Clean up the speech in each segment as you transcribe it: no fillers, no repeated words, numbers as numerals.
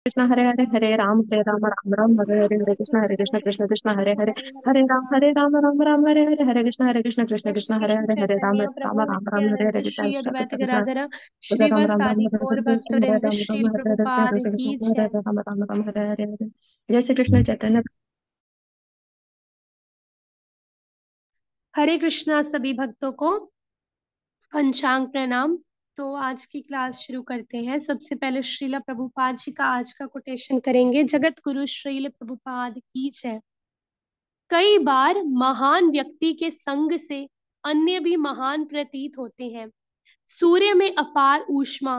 कृष्ण हरे हरे हरे राम राम हरे हरे कृष्ण कृष्ण हरे हरे हरे राम राम हरे हरे कृष्ण तो कृष्ण श्री हरे कृष्ण हरे राम चैतन्य राम प्रभु राम हरे नित्यानंद हरे श्री अद्वैत कृष्ण गदाधर राम राम राम श्रीवासादि हरे गौर कृष्ण हरे भक्तवृंद श्रील प्रभुपाद की जय। राम हरे हरे जय श्री कृष्ण चैतन्य। हरे कृष्णा सभी भक्तों को पंचांग प्रणाम। तो आज की क्लास शुरू करते हैं। सबसे पहले श्रील प्रभुपाद जी का आज का कोटेशन करेंगे। जगत गुरु श्रील प्रभुपाद की जय। कई बार महान व्यक्ति के संग से अन्य भी महान प्रतीत होते हैं। सूर्य में अपार ऊष्मा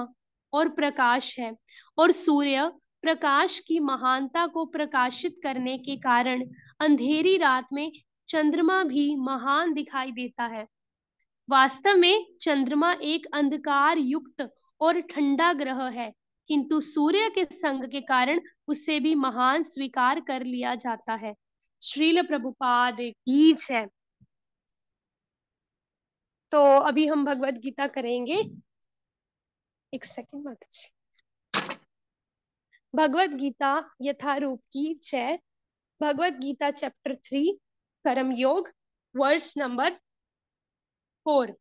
और प्रकाश है और सूर्य प्रकाश की महानता को प्रकाशित करने के कारण अंधेरी रात में चंद्रमा भी महान दिखाई देता है। वास्तव में चंद्रमा एक अंधकार युक्त और ठंडा ग्रह है, किंतु सूर्य के संग के कारण उसे भी महान स्वीकार कर लिया जाता है। श्रील प्रभुपाद की जय। तो अभी हम भगवत गीता करेंगे। एक सेकेंड माता जी। भगवत गीता यथारूप की जय। भगवत गीता चैप्टर 3 कर्म योग वर्स नंबर 4।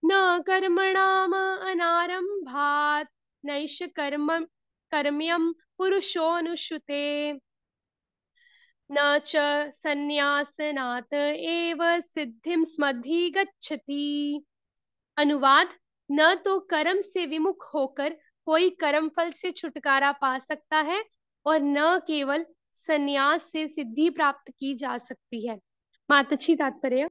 न कर्मणाम अनारंभात नैष कर्म्यम पुरुषोऽनुश्रुते न च संन्यासनात् एव सिद्धिं स्मधिगच्छति। अनुवाद। न तो कर्म से विमुख होकर कोई कर्म फल से छुटकारा पा सकता है और न केवल संन्यास से सिद्धि प्राप्त की जा सकती है। माताजी तात्पर्य।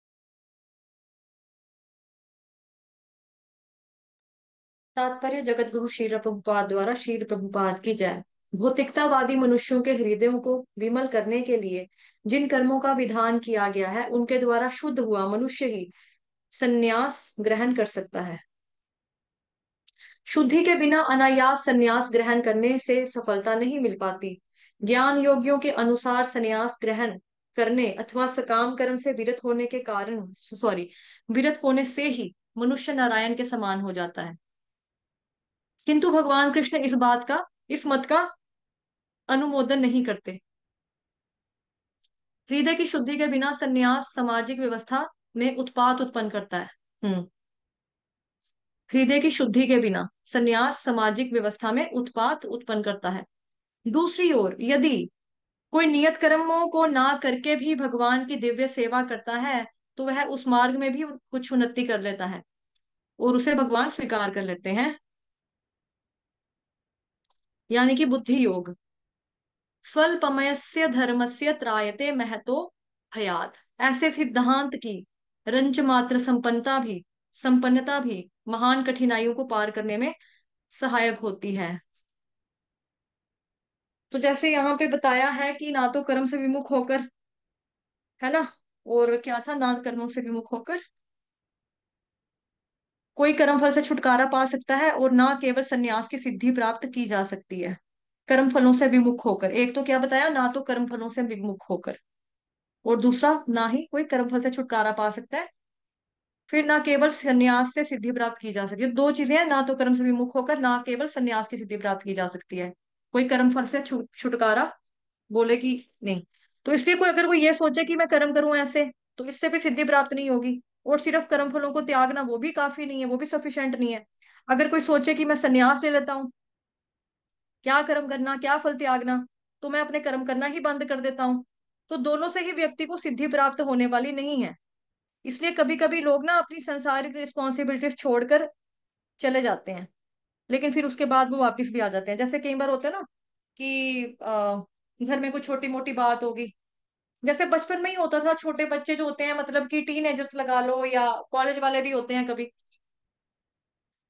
तात्पर्य जगत गुरु श्रील प्रभुपाद द्वारा श्रील प्रभुपाद की जय। भौतिकतावादी मनुष्यों के हृदयों को विमल करने के लिए जिन कर्मों का विधान किया गया है उनके द्वारा शुद्ध हुआ मनुष्य ही संन्यास ग्रहण कर सकता है। शुद्धि के बिना अनायास संन्यास ग्रहण करने से सफलता नहीं मिल पाती। ज्ञान योगियों के अनुसार संन्यास ग्रहण करने अथवा सकाम कर्म से विरत होने के कारण विरत होने से ही मनुष्य नारायण के समान हो जाता है। किंतु भगवान कृष्ण इस मत का अनुमोदन नहीं करते। हृदय की शुद्धि के बिना संन्यास सामाजिक व्यवस्था में उत्पात उत्पन्न करता है। हृदय की शुद्धि के बिना संन्यास सामाजिक व्यवस्था में उत्पात उत्पन्न करता है। दूसरी ओर यदि कोई नियत कर्मों को ना करके भी भगवान की दिव्य सेवा करता है तो वह उस मार्ग में भी कुछ उन्नति कर लेता है और उसे भगवान स्वीकार कर लेते हैं। यानी कि बुद्धि योग। स्वल्पमयस्य धर्मस्य त्रायते महतो भयात। ऐसे सिद्धांत की रंच मात्र संपन्नता भी महान कठिनाइयों को पार करने में सहायक होती है। तो जैसे यहाँ पे बताया है कि ना तो कर्म से विमुख होकर, है ना, और क्या था, ना कर्मों से विमुख होकर कोई कर्म फल से छुटकारा पा सकता है और ना केवल संन्यास की सिद्धि प्राप्त की जा सकती है। कर्म फलों से विमुख होकर, एक तो क्या बताया, ना तो कर्म फलों से विमुख होकर, और दूसरा ना ही कोई कर्म फल से छुटकारा पा सकता है, फिर ना केवल संन्यास से सिद्धि प्राप्त की जा सकती है। दो चीजें हैं, ना तो कर्म से विमुख होकर ना केवल संन्यास की सिद्धि प्राप्त की जा सकती है। कोई कर्म फल से छुटकारा बोले कि नहीं। तो इसलिए कोई अगर वो ये सोचे कि मैं कर्म करूं ऐसे, तो इससे भी सिद्धि प्राप्त नहीं होगी। और सिर्फ कर्म फलों को त्यागना वो भी काफी नहीं है, वो भी सफिशिएंट नहीं है। अगर कोई सोचे कि मैं संन्यास ले लेता हूँ, क्या कर्म करना क्या फल त्यागना, तो मैं अपने कर्म करना ही बंद कर देता हूँ, तो दोनों से ही व्यक्ति को सिद्धि प्राप्त होने वाली नहीं है। इसलिए कभी कभी लोग ना अपनी संसारिक रिस्पॉन्सिबिलिटीज छोड़कर चले जाते हैं, लेकिन फिर उसके बाद वो वापस भी आ जाते हैं। जैसे कई बार होता है ना कि घर में कोई छोटी मोटी बात होगी, जैसे बचपन में ही होता था, छोटे बच्चे जो होते हैं, मतलब कि टीनेजर्स लगा लो या कॉलेज वाले भी होते हैं, कभी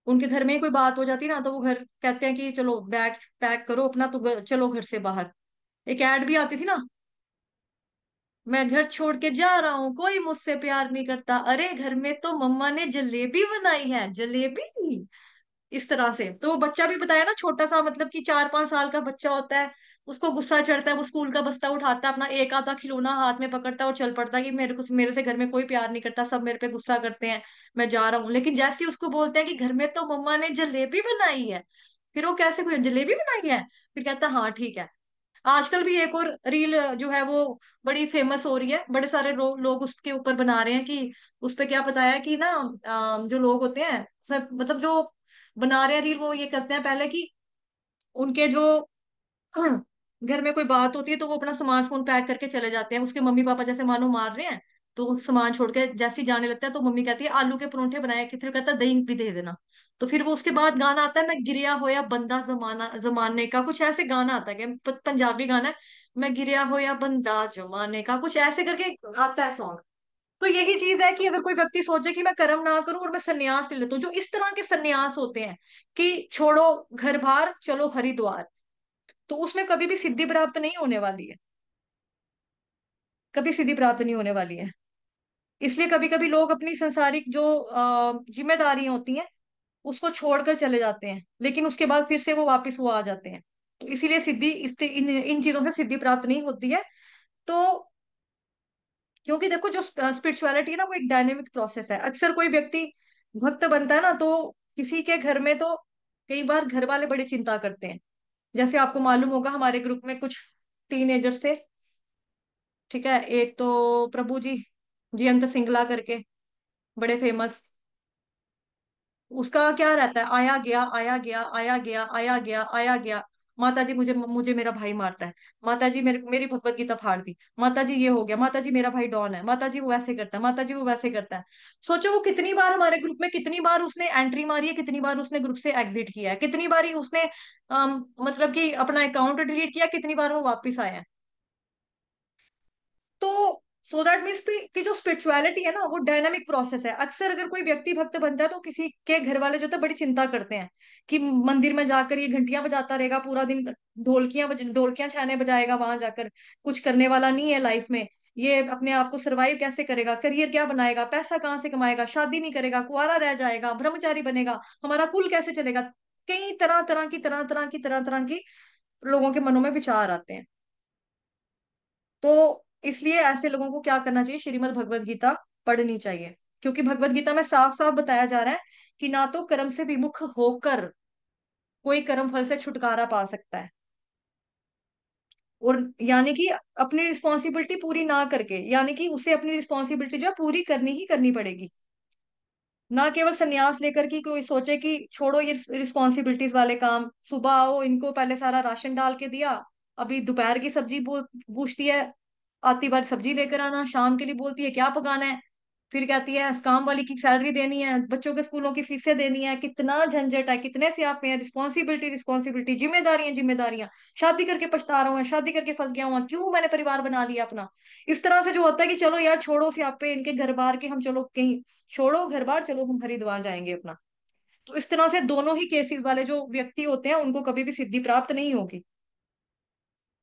उनके घर में ही कोई बात हो जाती है ना, तो वो घर कहते हैं कि चलो बैग पैक करो अपना, तो चलो घर से बाहर। एक ऐड भी आती थी ना, मैं घर छोड़ के जा रहा हूँ, कोई मुझसे प्यार नहीं करता, अरे घर में तो मम्मा ने जलेबी बनाई है, जलेबी। इस तरह से तो वो बच्चा भी बताया ना, छोटा सा, मतलब कि 4-5 साल का बच्चा होता है, उसको गुस्सा चढ़ता है, वो स्कूल का बस्ता उठाता है, अपना एक आधा खिलौना हाथ में पकड़ता है और चल पड़ता है कि मेरे से घर में कोई प्यार नहीं करता, सब मेरे पे गुस्सा करते हैं, मैं जा रहा हूँ। लेकिन जैसे ही उसको बोलते हैं कि घर में तो मम्मा ने जलेबी बनाई है, फिर वो कैसे, कोई जलेबी बनाई है? फिर कहता है हाँ ठीक है। आजकल भी एक और रील जो है वो बड़ी फेमस हो रही है, बड़े सारे लोग उसके ऊपर बना रहे हैं कि उस पे क्या बताया कि ना, जो लोग होते हैं मतलब जो बना रहे हैं रील, वो ये करते हैं पहले कि उनके जो घर में कोई बात होती है तो वो अपना सामान समून पैक करके चले जाते हैं, उसके मम्मी पापा जैसे मानो मार रहे हैं, तो सामान छोड़ के जैसे ही जाने लगता है तो मम्मी कहती है आलू के परोंठे बनाए, कि फिर कहता है दही भी दे देना। तो फिर वो उसके बाद गाना आता है, मैं गिरिया होया बंदा जमाना जमाने का, कुछ ऐसे गाना आता है कि पंजाबी गाना है, मैं गिरिया होया बंदा जमाने का, कुछ ऐसे करके आता है सॉन्ग। तो यही चीज है कि अगर कोई व्यक्ति सोचे कि मैं कर्म ना करूं और मैं संन्यास ले लेता हूँ, जो इस तरह के संन्यास होते हैं कि छोड़ो घर बार चलो हरिद्वार, तो उसमें कभी भी सिद्धि प्राप्त नहीं होने वाली है, कभी सिद्धि प्राप्त नहीं होने वाली है। इसलिए कभी कभी लोग अपनी सांसारिक जो जिम्मेदारियां होती हैं उसको छोड़कर चले जाते हैं, लेकिन उसके बाद फिर से वो वापस वो आ जाते हैं। तो इसीलिए सिद्धि इन चीजों से सिद्धि प्राप्त नहीं होती है। तो क्योंकि देखो जो स्पिरिचुअलिटी है ना वो एक डायनेमिक प्रोसेस है। अक्सर कोई व्यक्ति भक्त बनता है ना तो किसी के घर में तो कई बार घर वाले बड़ी चिंता करते हैं। जैसे आपको मालूम होगा हमारे ग्रुप में कुछ टीनेजर्स थे, ठीक है, एक तो प्रभु जी, जयंत सिंगला करके, बड़े फेमस। उसका क्या रहता है, आया गया आया गया आया गया आया गया आया गया। माता जी मुझे मुझे मेरा भाई मारता है, माता जी मेरी भगवत गीता फाड़ दी, माता जी ये हो गया, माता जी मेरा भाई डॉन है, माता जी वो वैसे करता है, माता जी वो वैसे करता है। सोचो वो कितनी बार हमारे ग्रुप में, कितनी बार उसने एंट्री मारी है, कितनी बार उसने ग्रुप से एग्जिट किया है, कितनी बार ही उसने मतलब कि अपना अकाउंट डिलीट किया, कितनी बार वो वापिस आया है। तो सो दैट मीन्स कि जो स्पिरिचुअलिटी है ना वो डायनामिक प्रोसेस है। अक्सर अगर कोई व्यक्ति भक्त बनता है तो किसी के घर वाले जो है बड़ी चिंता करते हैं कि मंदिर में जाकर ये घंटियां बजाता रहेगा पूरा दिन, ढोलकियां छाने बजाएगा वहां जाकर, कुछ करने वाला नहीं है लाइफ में, ये अपने आप को सरवाइव कैसे करेगा, करियर क्या बनाएगा, पैसा कहाँ से कमाएगा, शादी नहीं करेगा, कुंवारा रह जाएगा, ब्रह्मचारी बनेगा, हमारा कुल कैसे चलेगा। कई तरह की लोगों के मनों में विचार आते हैं। तो इसलिए ऐसे लोगों को क्या करना चाहिए, श्रीमद् भगवत गीता पढ़नी चाहिए। क्योंकि भगवत गीता में साफ साफ बताया जा रहा है कि ना तो कर्म से विमुख होकर कोई कर्म फल से छुटकारा पा सकता है, और यानी कि अपनी रिस्पॉन्सिबिलिटी पूरी ना करके, यानी कि उसे अपनी रिस्पॉन्सिबिलिटी जो है पूरी करनी ही करनी पड़ेगी। ना केवल संन्यास लेकर कि कोई सोचे कि छोड़ो ये रिस्पॉन्सिबिलिटीज वाले काम, सुबह आओ इनको पहले सारा राशन डाल के दिया, अभी दोपहर की सब्जी पूछती है, आती बार सब्जी लेकर आना, शाम के लिए बोलती है क्या पकाना है, फिर कहती है इस काम वाली की सैलरी देनी है, बच्चों के स्कूलों की फीसें देनी है, कितना झंझट है, कितने से आप में रिस्पॉन्सिबिलिटी रिस्पॉन्सिबिलिटी, जिम्मेदारियां जिम्मेदारियां। शादी करके पछता रहा हूँ, शादी करके फंस गया हूँ, क्यों मैंने परिवार बना लिया अपना। इस तरह से जो होता है कि चलो यार छोड़ो से आप पे इनके घर बार के, हम चलो कहीं, छोड़ो घर बार चलो हम हरिद्वार जाएंगे अपना। तो इस तरह से दोनों ही केसेस वाले जो व्यक्ति होते हैं उनको कभी भी सिद्धि प्राप्त नहीं होगी।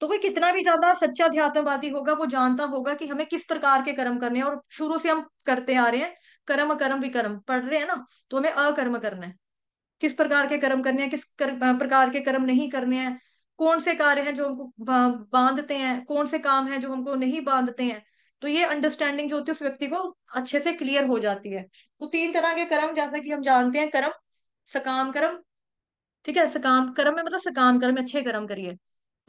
तो कोई कितना भी ज्यादा सच्चा अध्यात्मवादी होगा वो जानता होगा कि हमें किस प्रकार के कर्म करने हैं, और शुरू से हम करते आ रहे हैं, कर्म अकर्म विकर्म पढ़ रहे हैं ना, तो हमें अकर्म करना है। किस प्रकार के कर्म करने हैं, प्रकार के कर्म नहीं करने हैं, कौन से कार्य हैं जो हमको बांधते हैं, कौन से काम हैं जो हमको नहीं बांधते हैं। तो ये अंडरस्टैंडिंग जो होती है उस व्यक्ति को अच्छे से क्लियर हो जाती है। तो तीन तरह के कर्म जैसा कि हम जानते हैं, कर्म, सकाम कर्म, ठीक है, सकाम कर्म में मतलब सकाम कर्म में अच्छे कर्म करिए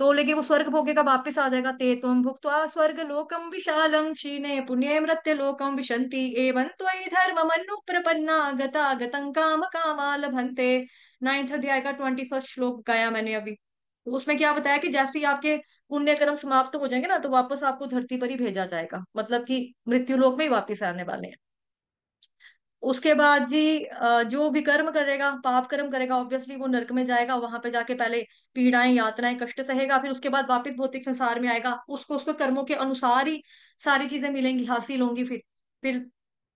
तो, लेकिन वो स्वर्ग भोगेगा, वापिस आ जाएगा, ते तुम भुक्त्वा स्वर्ग लोकम विशालम क्षीणे पुण्य मृत्य लोकम विशंति एवं त्वयि धर्म मनु प्रपन्ना गता गतं काम कामा लभन्ते। 9th अध्याय का 21st श्लोक गाया मैंने अभी। तो उसमें क्या बताया कि जैसे ही आपके पुण्य कर्म समाप्त हो जाएंगे ना तो वापस आपको धरती पर ही भेजा जाएगा, मतलब कि मृत्यु लोक में ही वापिस आने वाले हैं। उसके बाद जी जो भी कर्म करेगा, पाप कर्म करेगा, ऑब्वियसली वो नरक में जाएगा, वहां पे जाके पहले पीड़ाएं यातनाएं कष्ट सहेगा, फिर उसके बाद वापस भौतिक संसार में आएगा, उसको उसको कर्मों के अनुसार ही सारी चीजें मिलेंगी, हासिल होंगी। फिर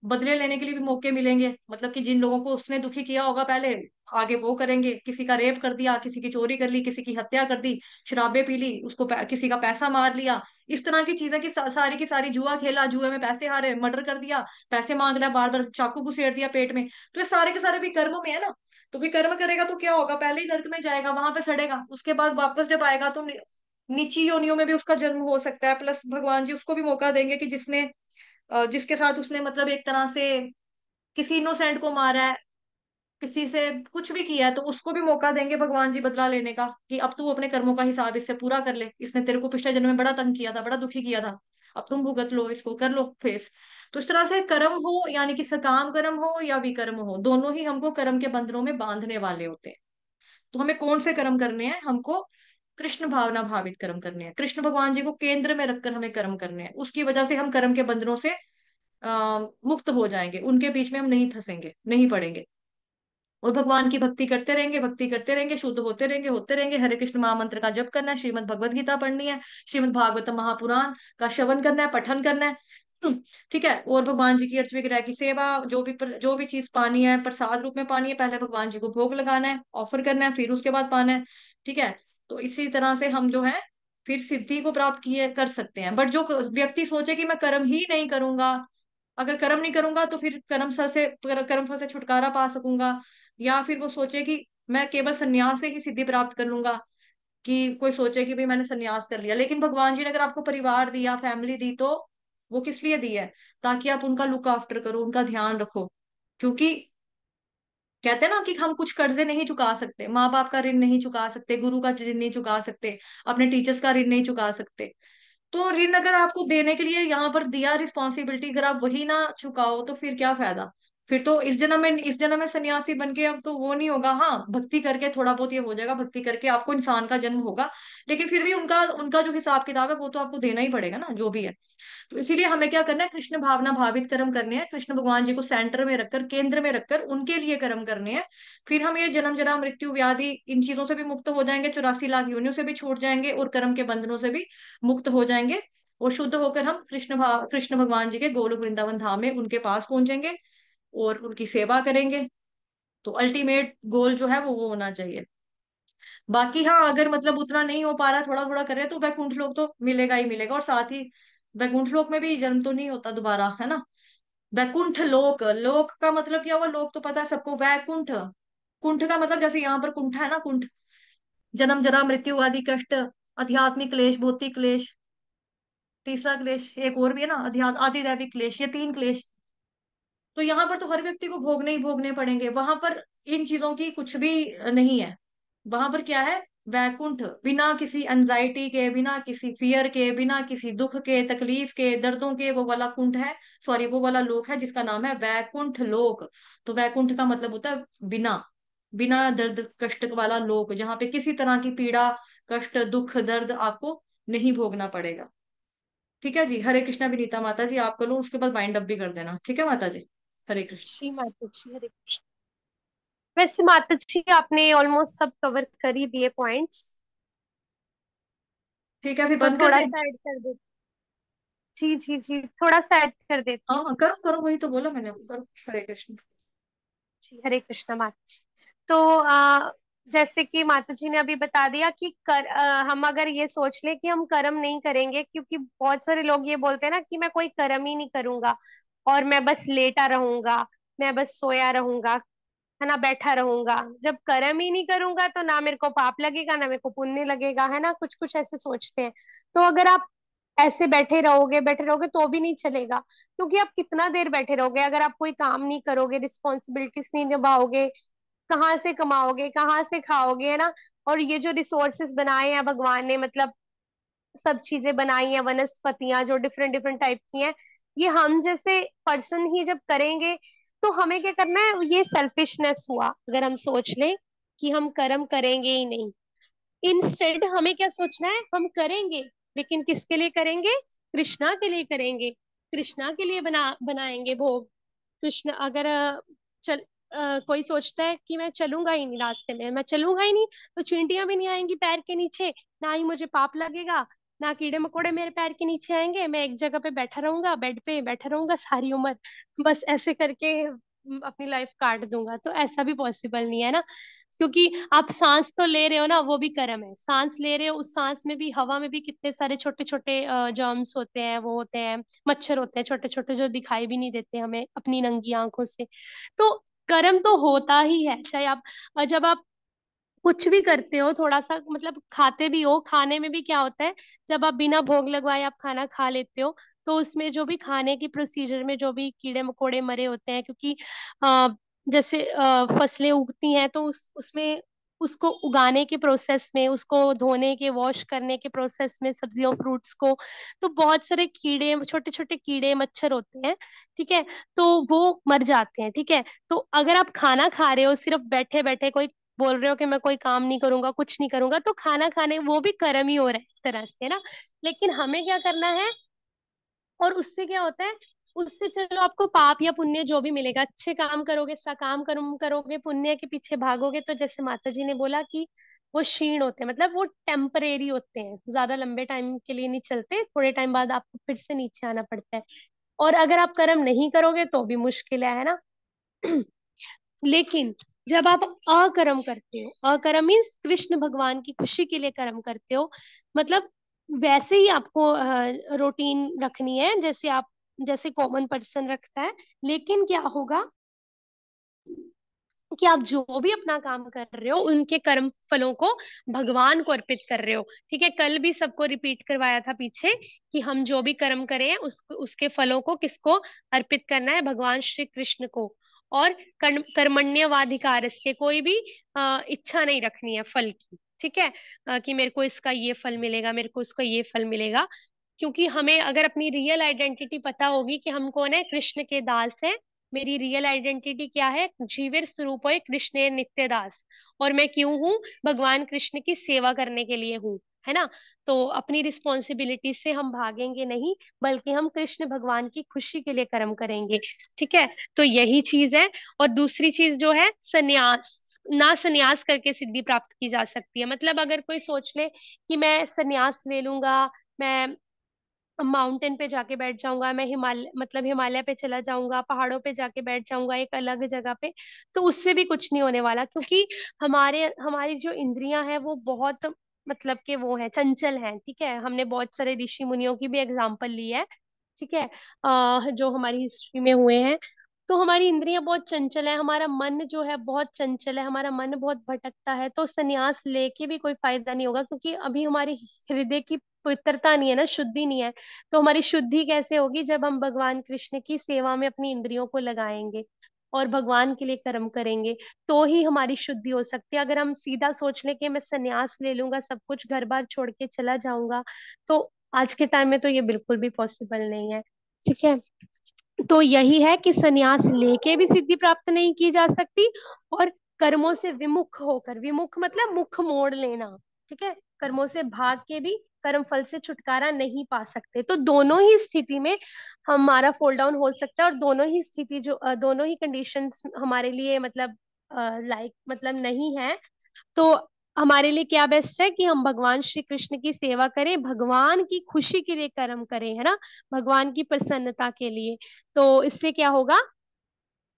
बदले लेने के लिए भी मौके मिलेंगे, मतलब कि जिन लोगों को उसने दुखी किया होगा पहले, आगे वो करेंगे, किसी का रेप कर दिया, किसी की चोरी कर ली, किसी की हत्या कर दी, शराबे पी ली, उसको किसी का पैसा मार लिया, इस तरह की चीजें सारी की सारी, जुआ खेला, जुए में पैसे हारे, मर्डर कर दिया, पैसे मांग रहा है बार बार, चाकू घुसेड़ दिया पेट में, तो ये सारे के सारे भी कर्म में है ना। तो भी कर्म करेगा तो क्या होगा, पहले ही नर्क में जाएगा, वहां पे सड़ेगा, उसके बाद वापस जब आएगा तो नीची योनियों में भी उसका जन्म हो सकता है, प्लस भगवान जी उसको भी मौका देंगे कि जिसके साथ उसने मतलब एक तरह से किसी इनोसेंट को मारा है, किसी से कुछ भी किया है तो उसको भी मौका देंगे भगवान जी बदला लेने का, कि अब तू अपने कर्मों का हिसाब इससे पूरा कर ले, इसने तेरे को पिछले जन्म में बड़ा तंग किया था, बड़ा दुखी किया था, अब तुम भुगत लो, इसको कर लो फेस। तो इस तरह से कर्म हो, यानी कि सकाम कर्म हो या विकर्म हो, दोनों ही हमको कर्म के बंधनों में बांधने वाले होते हैं। तो हमें कौन से कर्म करने हैं? हमको कृष्ण भावना भावित कर्म करने हैं, कृष्ण भगवान जी को केंद्र में रखकर हमें कर्म करने हैं। उसकी वजह से हम कर्म के बंधनों से मुक्त हो जाएंगे, उनके बीच में हम नहीं फंसेंगे, नहीं पड़ेंगे, और भगवान की भक्ति करते रहेंगे, भक्ति करते रहेंगे, शुद्ध होते रहेंगे, होते रहेंगे। हरे कृष्ण महामंत्र का जप करना है, श्रीमद् भगवत गीता पढ़नी है, श्रीमद् भागवतम महापुराण का श्रवण करना है, पठन करना है। ठीक है। और भगवान जी की अर्च विग्रह की सेवा, जो भी चीज पानी है प्रसाद रूप में पानी है, पहले भगवान जी को भोग लगाना है, ऑफर करना है, फिर उसके बाद पाना है। ठीक है। तो इसी तरह से हम जो है फिर सिद्धि को प्राप्त किए कर सकते हैं। बट जो व्यक्ति सोचे कि मैं कर्म ही नहीं करूंगा, अगर कर्म नहीं करूंगा तो फिर कर्म फल से छुटकारा पा सकूंगा, या फिर वो सोचे कि मैं केवल संन्यास से ही सिद्धि प्राप्त कर लूंगा, कि कोई सोचे कि भाई मैंने संन्यास कर लिया, लेकिन भगवान जी ने अगर आपको परिवार दिया, फैमिली दी, तो वो किस लिए दी है? ताकि आप उनका लुक आफ्टर करो, उनका ध्यान रखो। क्योंकि कहते हैं ना कि हम कुछ कर्जे नहीं चुका सकते, माँ बाप का ऋण नहीं चुका सकते, गुरु का ऋण नहीं चुका सकते, अपने टीचर्स का ऋण नहीं चुका सकते। तो ऋण अगर आपको देने के लिए यहाँ पर दिया रिस्पॉन्सिबिलिटी, अगर आप वही ना चुकाओ तो फिर क्या फायदा? फिर तो इस जन्म में सन्यासी बन के अब तो वो नहीं होगा। हाँ, भक्ति करके थोड़ा बहुत ये हो जाएगा, भक्ति करके आपको इंसान का जन्म होगा, लेकिन फिर भी उनका उनका जो हिसाब किताब है वो तो आपको देना ही पड़ेगा ना, जो भी है। तो इसीलिए हमें क्या करना है? कृष्ण भावना भावित कर्म करने हैं, कृष्ण भगवान जी को सेंटर में रखकर, केंद्र में रखकर उनके लिए कर्म करने हैं। फिर हम ये जन्म जरा मृत्यु व्याधि इन चीजों से भी मुक्त हो जाएंगे, 84 लाख योनियों से भी छूट जाएंगे, और कर्म के बंधनों से भी मुक्त हो जाएंगे। और शुद्ध होकर हम कृष्ण भगवान जी के गोलोक वृंदावन धाम में उनके पास पहुंचेंगे और उनकी सेवा करेंगे। तो अल्टीमेट गोल जो है वो होना चाहिए। बाकी हाँ, अगर मतलब उतना नहीं हो पा रहा, थोड़ा थोड़ा कर रहे हैं, तो वैकुंठ लोक तो मिलेगा ही मिलेगा। और साथ ही वैकुंठ लोक में भी जन्म तो नहीं होता दोबारा, है ना। वैकुंठ लोक, लोक का मतलब क्या हुआ? लोक तो पता है सबको। वैकुंठ, कुंठ का मतलब जैसे यहाँ पर कुंठ है ना, कुंठ, जन्म जरा मृत्यु आदि कष्ट, आध्यात्मिक क्लेश, भौतिक क्लेश, तीसरा क्लेश एक और भी है ना, अध्यात्म आदि दैविक क्लेश, ये 3 क्लेश। तो यहाँ पर तो हर व्यक्ति को भोगने ही भोगने पड़ेंगे। वहां पर इन चीजों की कुछ भी नहीं है। वहां पर क्या है? वैकुंठ, बिना किसी एंजाइटी के, बिना किसी फियर के, बिना किसी दुख के, तकलीफ के, दर्दों के, वो वाला कुंठ है, सॉरी वो वाला लोक है जिसका नाम है वैकुंठ लोक। तो वैकुंठ का मतलब होता है बिना, बिना दर्द कष्ट वाला लोक, जहाँ पे किसी तरह की पीड़ा, कष्ट, दुख, दर्द आपको नहीं भोगना पड़ेगा। ठीक है जी। हरे कृष्णा विनीता माता जी, आप कर लो, उसके बाद वाइंड अप भी कर देना। ठीक है माता जी। हरे कृष्ण। जी माता जी, हरे कृष्ण। वैसे माता जी आपने ऑलमोस्ट सब कवर कर ही दिए पॉइंट्स, ठीक है, अभी तो बंद कर थोड़ा दें? सा ऐड कर दे। जी जी जी, थोड़ा सा ऐड कर देती हाँ हूँ। हाँ, करो करो, वही तो बोला मैंने, करो। हरे कृष्ण। जी हरे कृष्णा माता जी। तो जैसे कि माता जी ने अभी बता दिया कि हम अगर ये सोच ले कि हम कर्म नहीं करेंगे, क्योंकि बहुत सारे लोग ये बोलते हैं ना कि मैं कोई कर्म ही नहीं करूंगा और मैं बस लेटा रहूंगा, मैं बस सोया रहूंगा, है ना, बैठा रहूंगा। जब कर्म ही नहीं करूंगा तो ना मेरे को पाप लगेगा ना मेरे को पुण्य लगेगा, है ना, कुछ कुछ ऐसे सोचते हैं। तो अगर आप ऐसे बैठे रहोगे तो भी नहीं चलेगा, क्योंकि आप कितना देर बैठे रहोगे? अगर आप कोई काम नहीं करोगे, रिस्पॉन्सिबिलिटीज नहीं निभाओगे, कहाँ से कमाओगे, कहाँ से खाओगे, है ना। और ये जो रिसोर्सेस बनाए हैं भगवान ने, मतलब सब चीजें बनाई हैं, वनस्पतियां जो डिफरेंट डिफरेंट टाइप की हैं, ये हम जैसे पर्सन ही जब करेंगे तो हमें क्या करना है? ये सेल्फिशनेस हुआ अगर हम सोच लें कि हम कर्म करेंगे ही नहीं। इंस्टेड हमें क्या सोचना है? हम करेंगे, लेकिन किसके लिए करेंगे? कृष्णा के लिए करेंगे, कृष्णा के लिए बनाएंगे भोग। कृष्ण अगर कोई सोचता है कि मैं चलूंगा ही नहीं, रास्ते में मैं चलूंगा ही नहीं, तो चींटियां भी नहीं आएंगी पैर के नीचे, ना ही मुझे पाप लगेगा, ना कीड़े मकोड़े मेरे पैर के नीचे आएंगे, मैं एक जगह पे बैठा रहूंगा, बेड पे बैठा रहूंगा सारी उम्र, बस ऐसे करके अपनी लाइफ काट दूंगा। तो ऐसा भी पॉसिबल नहीं है ना, क्योंकि आप सांस तो ले रहे हो ना, वो भी कर्म है। सांस ले रहे हो, उस सांस में भी, हवा में भी कितने सारे छोटे छोटे जर्म्स होते हैं, वो होते हैं, मच्छर होते हैं छोटे छोटे, जो दिखाई भी नहीं देते हमें अपनी नंगी आंखों से। तो कर्म तो होता ही है, चाहे आप जब आप कुछ भी करते हो, थोड़ा सा मतलब खाते भी हो, खाने में भी क्या होता है? जब आप बिना भोग लगवाए आप खाना खा लेते हो, तो उसमें जो भी खाने की प्रोसीजर में जो भी कीड़े मकोड़े मरे होते हैं, क्योंकि जैसे फसलें उगती हैं तो उसमें उसको उगाने के प्रोसेस में, उसको धोने के, वॉश करने के प्रोसेस में, सब्जियों फ्रूट्स को, तो बहुत सारे कीड़े, छोटे छोटे कीड़े मच्छर होते हैं, ठीक है, तो वो मर जाते हैं, ठीक है। तो अगर आप खाना खा रहे हो सिर्फ बैठे बैठे, कोई बोल रहे हो कि मैं कोई काम नहीं करूंगा, कुछ नहीं करूंगा, तो खाना खाने वो भी कर्म ही हो रहा है एक तरह से, है ना। लेकिन हमें क्या करना है, और उससे क्या होता है, उससे चलो आपको पाप या पुण्य जो भी मिलेगा, अच्छे काम करोगे, सकाम कर्म करोगे, पुण्य के पीछे भागोगे, तो जैसे माता जी ने बोला कि वो क्षीण होते हैं, मतलब वो टेम्परेरी होते हैं, ज्यादा लंबे टाइम के लिए नहीं चलते, थोड़े टाइम बाद आपको फिर से नीचे आना पड़ता है। और अगर आप कर्म नहीं करोगे तो भी मुश्किल है ना। लेकिन जब आप अकर्म करते हो, अकर्म मीन्स कृष्ण भगवान की खुशी के लिए कर्म करते हो, मतलब वैसे ही आपको रूटीन रखनी है जैसे आप, जैसे कॉमन पर्सन रखता है। लेकिन क्या होगा कि आप जो भी अपना काम कर रहे हो उनके कर्म फलों को भगवान को अर्पित कर रहे हो, ठीक है। कल भी सबको रिपीट करवाया था पीछे कि हम जो भी कर्म करें उसके फलों को किसको अर्पित करना है, भगवान श्री कृष्ण को। और कर्मण्यवाधिकार के, कोई भी इच्छा नहीं रखनी है फल की, ठीक है। कि मेरे को इसका ये फल मिलेगा, मेरे को उसका ये फल मिलेगा। क्योंकि हमें अगर अपनी रियल आइडेंटिटी पता होगी कि हम कौन है, कृष्ण के दास है, मेरी रियल आइडेंटिटी क्या है, जीवेर स्वरूप है कृष्ण नित्य दास, और मैं क्यों हूँ, भगवान कृष्ण की सेवा करने के लिए हूँ, है ना। तो अपनी रिस्पॉन्सिबिलिटी से हम भागेंगे नहीं, बल्कि हम कृष्ण भगवान की खुशी के लिए कर्म करेंगे, ठीक है। तो यही चीज है। और दूसरी चीज जो है संन्यास, ना संन्यास करके सिद्धि प्राप्त की जा सकती है। मतलब अगर कोई सोच ले कि मैं संन्यास ले लूंगा, मैं माउंटेन पे जाके बैठ जाऊंगा, मैं हिमालय, मतलब हिमालय पे चला जाऊंगा, पहाड़ों पे जाके बैठ जाऊंगा एक अलग जगह पे, तो उससे भी कुछ नहीं होने वाला। क्योंकि हमारी जो इंद्रियां हैं वो बहुत, मतलब कि वो है चंचल हैं, ठीक है। हमने बहुत सारे ऋषि मुनियों की भी एग्जाम्पल ली है, ठीक है, जो हमारी हिस्ट्री में हुए हैं। तो हमारी इंद्रियां बहुत चंचल है, हमारा मन जो है बहुत चंचल है, हमारा मन बहुत भटकता है, तो संन्यास लेके भी कोई फायदा नहीं होगा, क्योंकि अभी हमारी हृदय की पवित्रता नहीं है ना, शुद्धि नहीं है। तो हमारी शुद्धि कैसे होगी, जब हम भगवान कृष्ण की सेवा में अपनी इंद्रियों को लगाएंगे और भगवान के लिए कर्म करेंगे, तो ही हमारी शुद्धि हो सकती है। अगर हम सीधा सोच लें कि मैं संन्यास ले लूंगा, सब कुछ घर बार छोड़ के चला जाऊंगा, तो आज के टाइम में तो ये बिल्कुल भी पॉसिबल नहीं है, ठीक है। तो यही है कि संन्यास लेके भी सिद्धि प्राप्त नहीं की जा सकती, और कर्मों से विमुख होकर, विमुख मतलब मुख मोड़ लेना, ठीक है, कर्मों से भाग के भी कर्म फल से छुटकारा नहीं पा सकते। तो दोनों ही स्थिति में हमारा फॉल डाउन हो सकता है, और दोनों ही स्थिति जो दोनों ही कंडीशंस हमारे लिए मतलब लाइक मतलब नहीं है। तो हमारे लिए क्या बेस्ट है कि हम भगवान श्री कृष्ण की सेवा करें, भगवान की खुशी के लिए कर्म करें, है ना, भगवान की प्रसन्नता के लिए। तो इससे क्या होगा,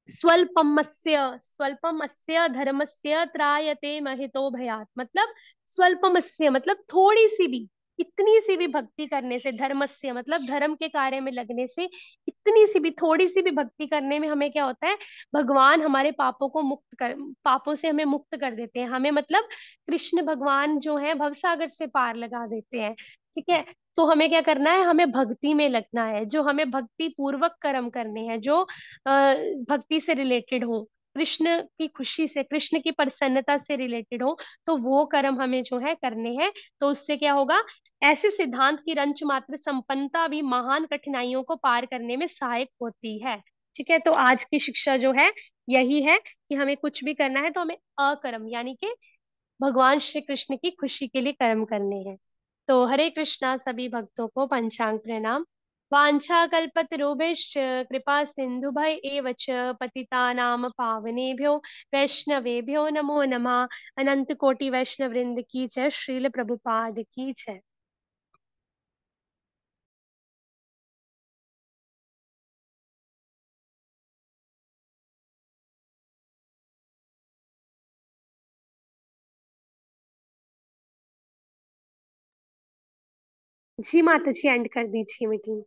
स्वल्पमस्य स्वल्पमस्य धर्मस्य त्रायते महितो भयात्, मतलब स्वल्पमस्य मतलब थोड़ी सी भी, इतनी सी भी भक्ति करने से, धर्मस्य मतलब धर्म के कार्य में लगने से, इतनी सी भी, थोड़ी सी भी भक्ति करने में हमें क्या होता है, भगवान हमारे पापों को मुक्त कर, पापों से हमें मुक्त कर देते हैं, हमें मतलब कृष्ण भगवान जो है भवसागर से पार लगा देते हैं, ठीक है। तो हमें क्या करना है, हमें भक्ति में लगना है, जो हमें भक्ति पूर्वक कर्म करने हैं, जो भक्ति से रिलेटेड हो, कृष्ण की खुशी से, कृष्ण की प्रसन्नता से रिलेटेड हो, तो वो कर्म हमें जो है करने हैं। तो उससे क्या होगा, ऐसे सिद्धांत की रंच मात्र संपन्नता भी महान कठिनाइयों को पार करने में सहायक होती है, ठीक है। तो आज की शिक्षा जो है यही है कि हमें कुछ भी करना है तो हमें अकर्म यानी कि भगवान श्री कृष्ण की खुशी के लिए कर्म करने हैं। तो हरे कृष्णा, सभी भक्तों को पंचांग प्रणाम। वाञ्छा कल्पतरुभ्यश्च कृपा सिन्धुभय एव च पतितानां पावनेभ्यो वैष्णवेभ्यो नमो नमः। अनंत कोटि वैष्णव वृंद की जय, श्रील प्रभुपाद की जय। जी माता जी, एंड कर दीजिए मीटिंग।